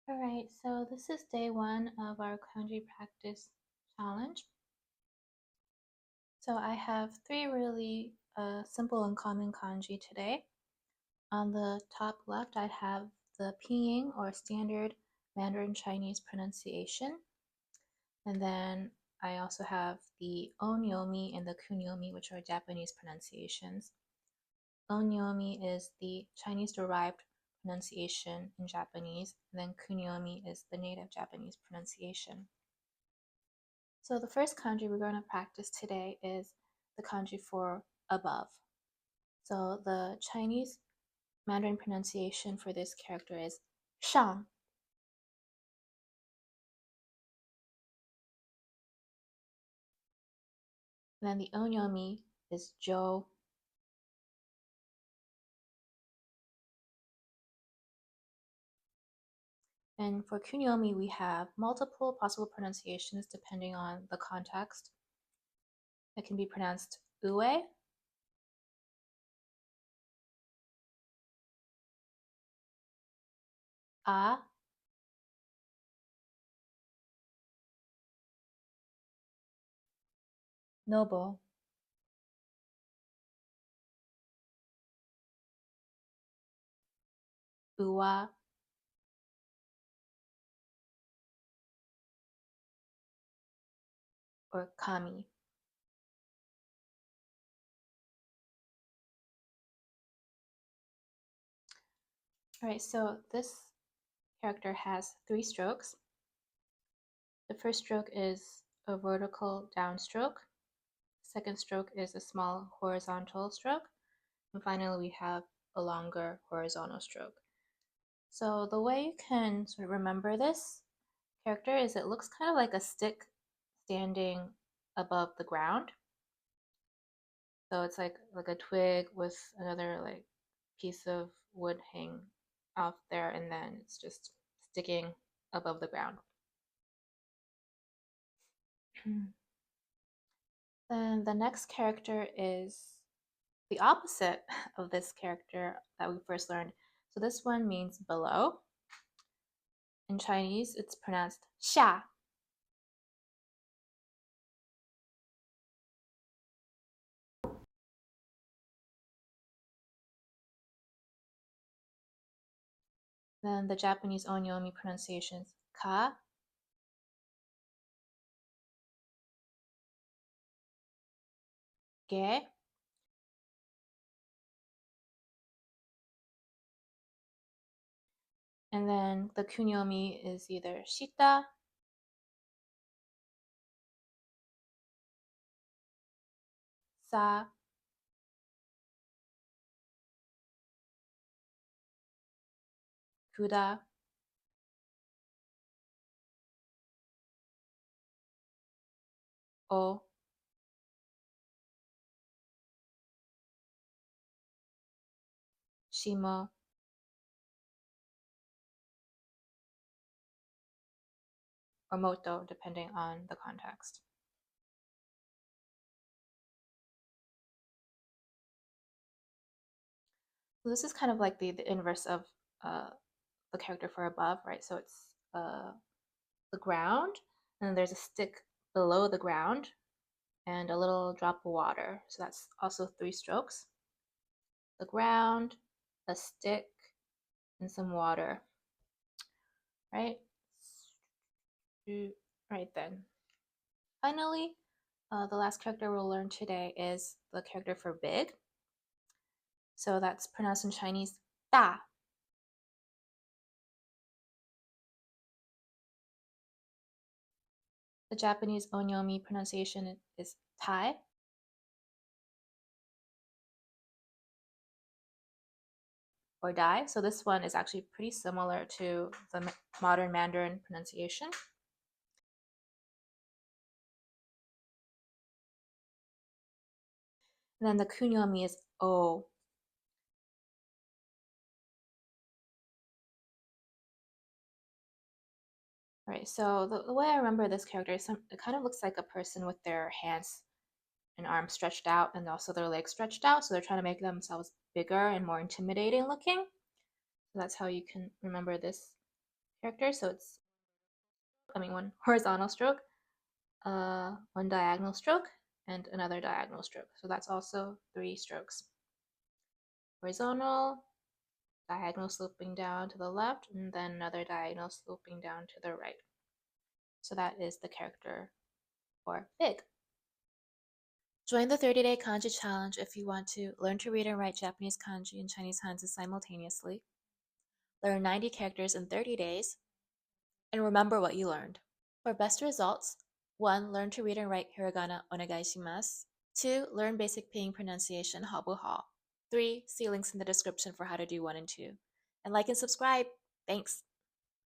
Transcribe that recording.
All right, so this is day one of our kanji practice challenge. So I have three really simple and common kanji today. On the top left, I have the pinyin or standard Mandarin Chinese pronunciation. And then I also have the onyomi and the kunyomi, which are Japanese pronunciations. Onyomi is the Chinese-derived pronunciation in Japanese, and then kunyomi is the native Japanese pronunciation. So the first kanji we're going to practice today is the kanji for above. So the Chinese Mandarin pronunciation for this character is shang. And then the onyomi is zhou. And for kunyomi, we have multiple possible pronunciations depending on the context. It can be pronounced ue, a, nobo, uwa, or kami. All right, so this character has 3 strokes. The first stroke is a vertical downstroke. Second stroke is a small horizontal stroke. And finally, we have a longer horizontal stroke. So the way you can sort of remember this character is it looks kind of like a stick standing above the ground. So it's like a twig with another like piece of wood hanging off there, and then it's just sticking above the ground. Then the next character is the opposite of this character that we first learned. So this one means below. In Chinese, it's pronounced xia. Then the Japanese onyomi pronunciations ka, ge, and then the kunyomi is either shita, sa, kuda, o, shimo, or moto, depending on the context. So this is kind of like the inverse of the character for above, right? So it's the ground, and then there's a stick below the ground, and a little drop of water. So that's also 3 strokes. The ground, a stick, and some water, right? Right then. Finally, the last character we'll learn today is the character for big. So that's pronounced in Chinese, da. The Japanese onyomi pronunciation is tai. Or die. So this one is actually pretty similar to the modern Mandarin pronunciation. And then the kunyomi is o. Right, so the way I remember this character is it kind of looks like a person with their hands and arms stretched out and also their legs stretched out. So they're trying to make themselves bigger and more intimidating looking. So that's how you can remember this characters. So it's, one horizontal stroke, one diagonal stroke, and another diagonal stroke. So that's also 3 strokes. Horizontal, diagonal sloping down to the left, and then another diagonal sloping down to the right. So that is the character for big. Join the 30-day kanji challenge if you want to learn to read and write Japanese kanji and Chinese Hanzi simultaneously, learn 90 characters in 30 days, and remember what you learned. For best results, 1. Learn to read and write hiragana onegaishimasu. 2. Learn basic pinyin pronunciation habu-ha. 3. See links in the description for how to do 1 and 2. And like and subscribe. Thanks!